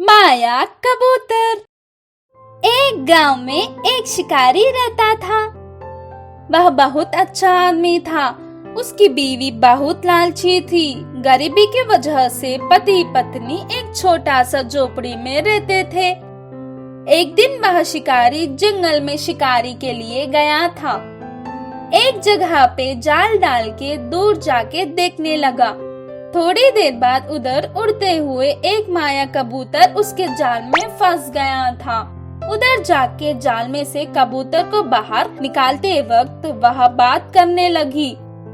माया कबूतर। एक गांव में एक शिकारी रहता था। वह बहुत अच्छा आदमी था। उसकी बीवी बहुत लालची थी। गरीबी की वजह से पति पत्नी एक छोटा सा झोपड़ी में रहते थे। एक दिन वह शिकारी जंगल में शिकारी के लिए गया था। एक जगह पे जाल डाल के दूर जाके देखने लगा। थोड़ी देर बाद उधर उड़ते हुए एक माया कबूतर उसके जाल में फंस गया था। उधर जाके जाल में से कबूतर को बाहर निकालते वक्त वह बात करने लगी।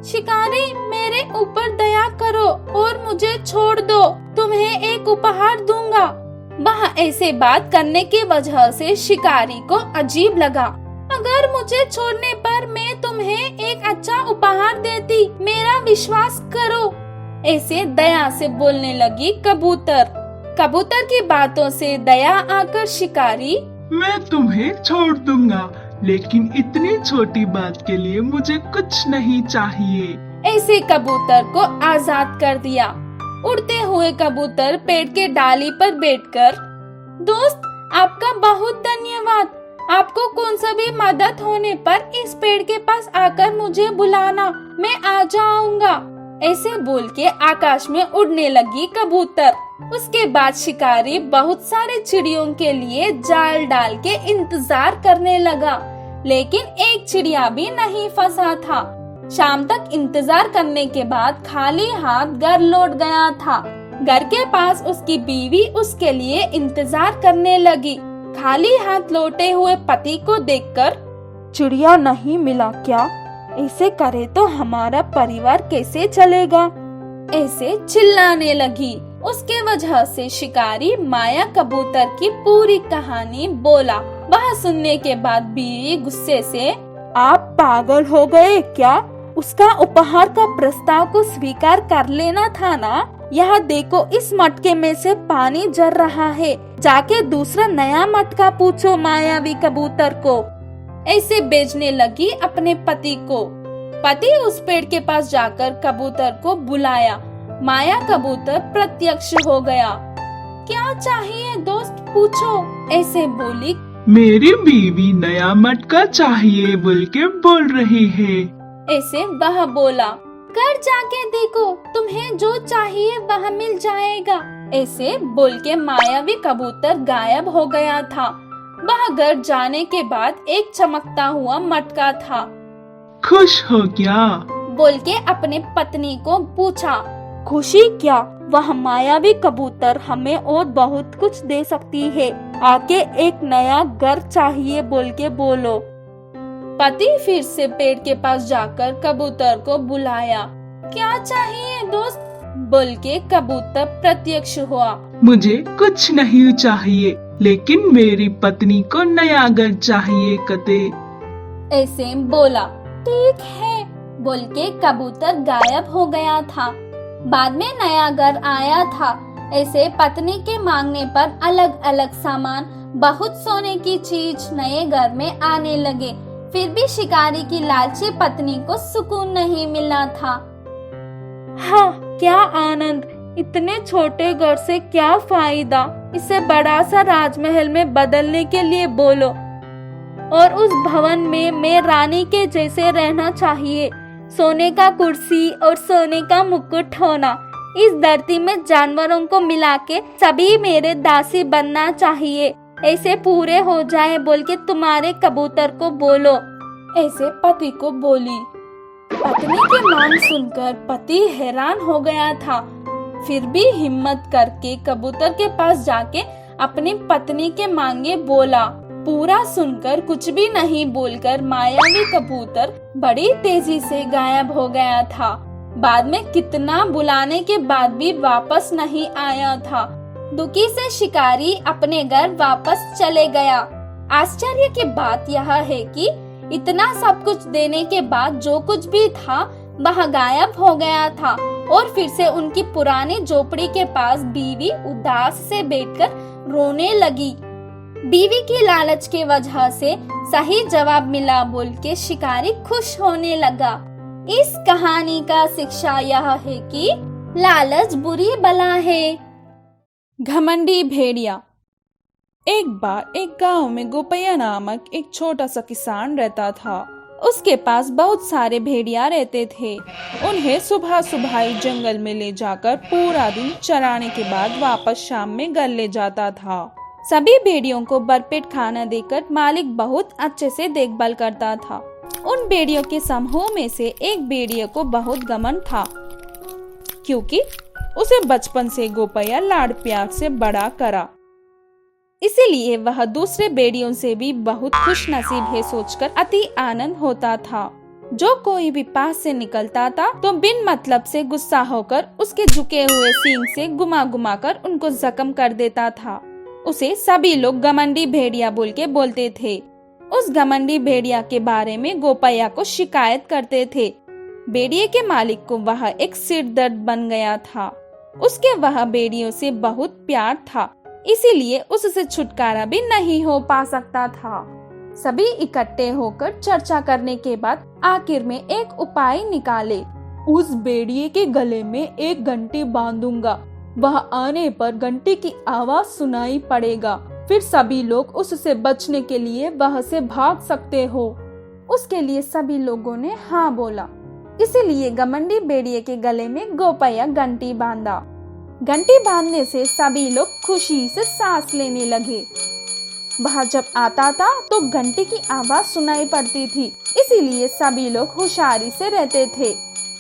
शिकारी, मेरे ऊपर दया करो और मुझे छोड़ दो, तुम्हें एक उपहार दूंगा। वह ऐसे बात करने की वजह से शिकारी को अजीब लगा। अगर मुझे छोड़ने पर मैं तुम्हें एक अच्छा उपहार देती, मेरा विश्वास करो, ऐसे दया से बोलने लगी कबूतर। कबूतर की बातों से दया आकर शिकारी, मैं तुम्हें छोड़ दूंगा, लेकिन इतनी छोटी बात के लिए मुझे कुछ नहीं चाहिए, ऐसे कबूतर को आजाद कर दिया। उड़ते हुए कबूतर पेड़ के डाली पर बैठकर, दोस्त, आपका बहुत धन्यवाद। आपको कौन सा भी मदद होने पर इस पेड़ के पास आकर मुझे बुलाना, मैं आ जाऊंगा, ऐसे बोल के आकाश में उड़ने लगी कबूतर। उसके बाद शिकारी बहुत सारे चिड़ियों के लिए जाल डाल के इंतजार करने लगा, लेकिन एक चिड़िया भी नहीं फंसा था। शाम तक इंतजार करने के बाद खाली हाथ घर लौट गया था। घर के पास उसकी बीवी उसके लिए इंतजार करने लगी। खाली हाथ लौटे हुए पति को देखकर, चिड़िया नहीं मिला क्या? ऐसे करे तो हमारा परिवार कैसे चलेगा? ऐसे चिल्लाने लगी। उसके वजह से शिकारी माया कबूतर की पूरी कहानी बोला। वह सुनने के बाद बीवी गुस्से से, आप पागल हो गए क्या? उसका उपहार का प्रस्ताव को स्वीकार कर लेना था ना। यह देखो, इस मटके में से पानी झर रहा है, जाके दूसरा नया मटका पूछो मायावी कबूतर को। ऐसे बेचने लगी अपने पति को। पति उस पेड़ के पास जाकर कबूतर को बुलाया। माया कबूतर प्रत्यक्ष हो गया। क्या चाहिए दोस्त, पूछो, ऐसे बोली। मेरी बीवी नया मटका चाहिए बोल के बोल रही है, ऐसे वह बोला। घर जाके देखो, तुम्हें जो चाहिए वह मिल जाएगा, ऐसे बोल के मायावी कबूतर गायब हो गया था। वह घर जाने के बाद एक चमकता हुआ मटका था। खुश हो क्या? बोल के अपने पत्नी को पूछा। खुशी क्या? वह मायावी कबूतर हमें और बहुत कुछ दे सकती है। आके एक नया घर चाहिए बोल के बोलो। पति फिर से पेड़ के पास जाकर कबूतर को बुलाया। क्या चाहिए दोस्त, बोल के कबूतर प्रत्यक्ष हुआ। मुझे कुछ नहीं चाहिए, लेकिन मेरी पत्नी को नया घर चाहिए कते, ऐसे बोला। ठीक है, बोल के कबूतर गायब हो गया था। बाद में नया घर आया था। ऐसे पत्नी के मांगने पर अलग अलग सामान, बहुत सोने की चीज नए घर में आने लगे। फिर भी शिकारी की लालची पत्नी को सुकून नहीं मिला था। हाँ, क्या आनंद! इतने छोटे घर से क्या फायदा? इसे बड़ा सा राजमहल में बदलने के लिए बोलो, और उस भवन में मैं रानी के जैसे रहना चाहिए। सोने का कुर्सी और सोने का मुकुट होना। इस धरती में जानवरों को मिला के सभी मेरे दासी बनना चाहिए। ऐसे पूरे हो जाए बोल के तुम्हारे कबूतर को बोलो, ऐसे पति को बोली। पत्नी की मांग सुनकर पति हैरान हो गया था। फिर भी हिम्मत करके कबूतर के पास जाके अपनी पत्नी के मांगे बोला। पूरा सुनकर कुछ भी नहीं बोलकर मायावी कबूतर बड़ी तेजी से गायब हो गया था। बाद में कितना बुलाने के बाद भी वापस नहीं आया था। दुखी से शिकारी अपने घर वापस चले गया। आश्चर्य की बात यह है कि इतना सब कुछ देने के बाद जो कुछ भी था वह गायब हो गया था, और फिर से उनकी पुरानी झोपड़ी के पास बीवी उदास से बैठकर रोने लगी। बीवी की लालच के वजह से सही जवाब मिला बोल के शिकारी खुश होने लगा। इस कहानी का शिक्षा यह है कि लालच बुरी बला है। घमंडी भेड़िया। एक बार एक गांव में गोपैया नामक एक छोटा सा किसान रहता था। उसके पास बहुत सारे भेड़िया रहते थे। उन्हें सुबह सुबह ही जंगल में ले जाकर पूरा दिन चराने के बाद वापस शाम में घर ले जाता था। सभी भेड़ियों को भरपेट खाना देकर मालिक बहुत अच्छे से देखभाल करता था। उन भेड़ियों के समूह में से एक भेड़िए को बहुत घमंड था, क्योंकि उसे बचपन से गोपैया लाड़ प्यार से बड़ा करा। इसीलिए वह दूसरे भेड़ियों से भी बहुत खुश नसीब है सोचकर अति आनंद होता था। जो कोई भी पास से निकलता था तो बिन मतलब से गुस्सा होकर उसके झुके हुए सींग से घुमा घुमा कर उनको जख्म कर देता था। उसे सभी लोग घमंडी भेड़िया बोल के बोलते थे। उस घमंडी भेड़िया के बारे में गोपैया को शिकायत करते थे। भेड़िए के मालिक को वह एक सिरदर्द बन गया था। उसके वह भेड़ियों से बहुत प्यार था, इसीलिए उससे छुटकारा भी नहीं हो पा सकता था। सभी इकट्ठे होकर चर्चा करने के बाद आखिर में एक उपाय निकाले। उस भेड़िए के गले में एक घंटी बांधूंगा, वह आने पर घंटी की आवाज सुनाई पड़ेगा, फिर सभी लोग उससे बचने के लिए वह से भाग सकते हो। उसके लिए सभी लोगों ने हाँ बोला। इसीलिए घमंडी भेड़िए के गले में गोपैया घंटी बांधा। घंटी बांधने से सभी लोग खुशी से सांस लेने लगे। वह जब आता था तो घंटी की आवाज सुनाई पड़ती थी, इसीलिए सभी लोग होशियारी से रहते थे।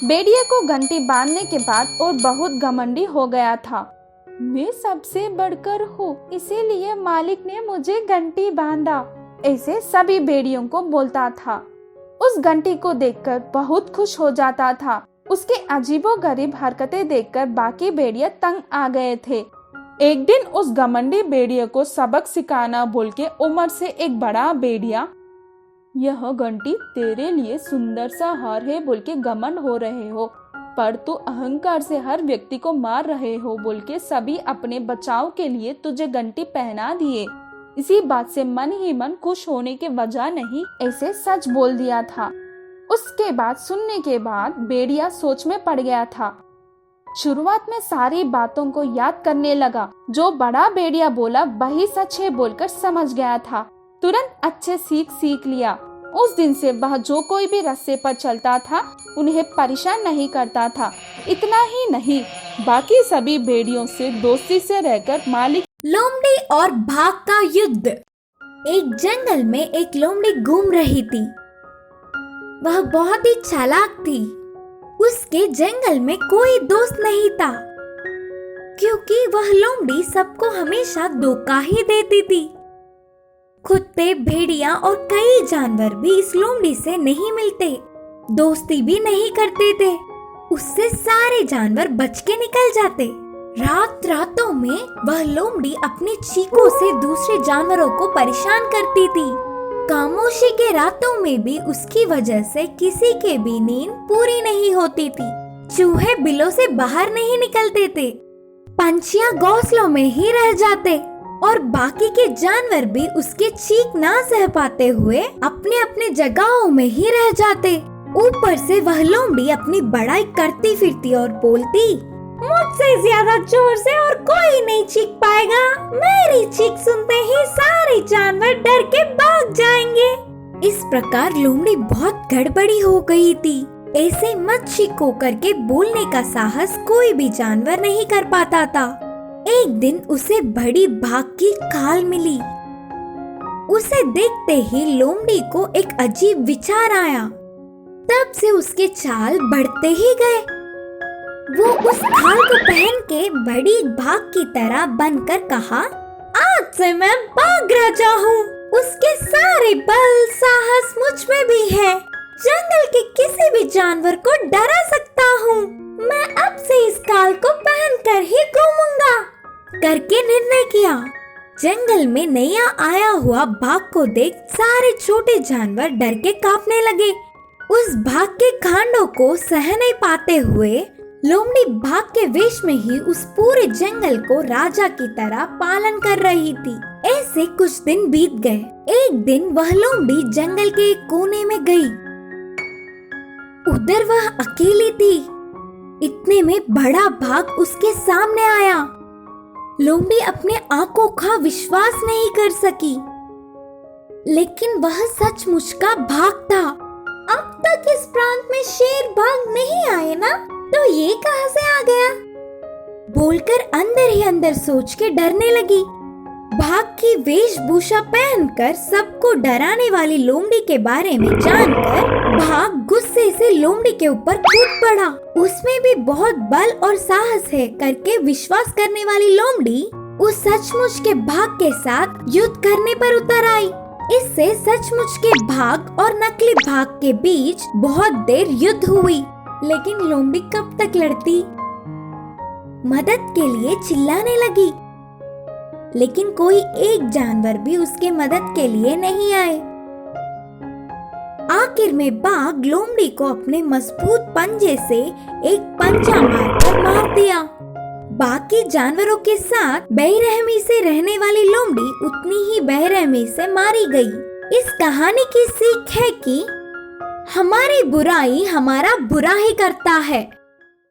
भेड़िए को घंटी बांधने के बाद और बहुत घमंडी हो गया था। मैं सबसे बढ़कर हूँ, इसीलिए मालिक ने मुझे घंटी बांधा, ऐसे सभी भेड़ियों को बोलता था। उस घंटी को देखकर बहुत खुश हो जाता था। उसके अजीबोगरीब हरकतें देखकर बाकी भेड़िए तंग आ गए थे। एक दिन उस घमंडी भेड़िए को सबक सिखाना बोल के उम्र से एक बड़ा भेड़िया, यह घंटी तेरे लिए सुंदर सा हार है बोल के घमंड हो रहे हो, पर तू अहंकार से हर व्यक्ति को मार रहे हो बोल के सभी अपने बचाव के लिए तुझे घंटी पहना दिए। इसी बात से मन ही मन खुश होने के वजह नहीं, ऐसे सच बोल दिया था। उसके बाद सुनने के बाद भेड़िया सोच में पड़ गया था। शुरुआत में सारी बातों को याद करने लगा। जो बड़ा भेड़िया बोला वही सच है बोलकर समझ गया था। तुरंत अच्छे सीख लिया। उस दिन से वह जो कोई भी रास्ते पर चलता था उन्हें परेशान नहीं करता था। इतना ही नहीं, बाकी सभी भेड़ियों से दोस्ती से रहकर मालिक। लोमड़ी और बाघ का युद्ध। एक जंगल में एक लोमड़ी घूम रही थी। वह बहुत ही चालाक थी। उसके जंगल में कोई दोस्त नहीं था, क्योंकि वह लोमड़ी सबको हमेशा धोखा ही देती थी। कुत्ते, भेड़िया और कई जानवर भी इस लोमड़ी से नहीं मिलते, दोस्ती भी नहीं करते थे। उससे सारे जानवर बच के निकल जाते। रातों में वह लोमड़ी अपनी चीखों से दूसरे जानवरों को परेशान करती थी। खामोशी के रातों में भी उसकी वजह से किसी के भी नींद पूरी नहीं होती थी। चूहे बिलों से बाहर नहीं निकलते थे, पंछियां घोंसलों में ही रह जाते और बाकी के जानवर भी उसके चीख ना सह पाते हुए अपने अपने जगहों में ही रह जाते। ऊपर से वह लोमड़ी अपनी बड़ाई करती फिरती और बोलती, मुझसे ज्यादा जोर से और कोई नहीं चीख पाएगा। मेरी चीख सुनते ही सारे जानवर डर के भाग जाएंगे। इस प्रकार लोमड़ी बहुत गड़बड़ी हो गई थी। ऐसे मत चीखो करके बोलने का साहस कोई भी जानवर नहीं कर पाता था। एक दिन उसे बड़ी बाघ की खाल मिली। उसे देखते ही लोमड़ी को एक अजीब विचार आया। तब से उसके चाल बढ़ते ही गए। वो उस खाल को पहन के बड़ी बाघ की तरह बनकर कहा, आज से मैं बाघ राजा हूँ। उसके सारे बल साहस मुझ में भी है। जंगल के किसी भी जानवर को डरा सकता हूँ। मैं अब से इस खाल को पहन कर ही घूमूंगा करके निर्णय किया। जंगल में नया आया हुआ बाघ को देख सारे छोटे जानवर डर के कांपने लगे। उस बाघ के कांडों को सह नहीं पाते हुए लोमड़ी बाघ के वेश में ही उस पूरे जंगल को राजा की तरह पालन कर रही थी। ऐसे कुछ दिन बीत गए। एक दिन वह लोमड़ी जंगल के एक कोने में गई। उधर वह अकेली थी। इतने में बड़ा बाघ उसके सामने आया। लोमड़ी अपने आंखों का विश्वास नहीं कर सकी, लेकिन वह सचमुच का बाघ था। अब तक इस प्रांत में शेर बाघ नहीं आए ना, तो ये कहां से आ गया? बोलकर अंदर ही अंदर सोच के डरने लगी। बाघ की वेशभूषा पहनकर सबको डराने वाली लोमड़ी के बारे में जानकर बाघ गुस्से से लोमड़ी के ऊपर कूद पड़ा। उसमें भी बहुत बल और साहस है करके विश्वास करने वाली लोमड़ी उस सचमुच के बाघ के साथ युद्ध करने पर उतर आई। इससे सचमुच के बाघ और नकली बाघ के बीच बहुत देर युद्ध हुई, लेकिन लोमड़ी कब तक लड़ती? मदद के लिए चिल्लाने लगी, लेकिन कोई एक जानवर भी उसके मदद के लिए नहीं आए। आखिर में बाघ लोमड़ी को अपने मजबूत पंजे से एक पंजा मारकर मार दिया। बाकी जानवरों के साथ बेरहमी से रहने वाली लोमड़ी उतनी ही बेरहमी से मारी गई। इस कहानी की सीख है कि हमारी बुराई हमारा बुरा ही करता है।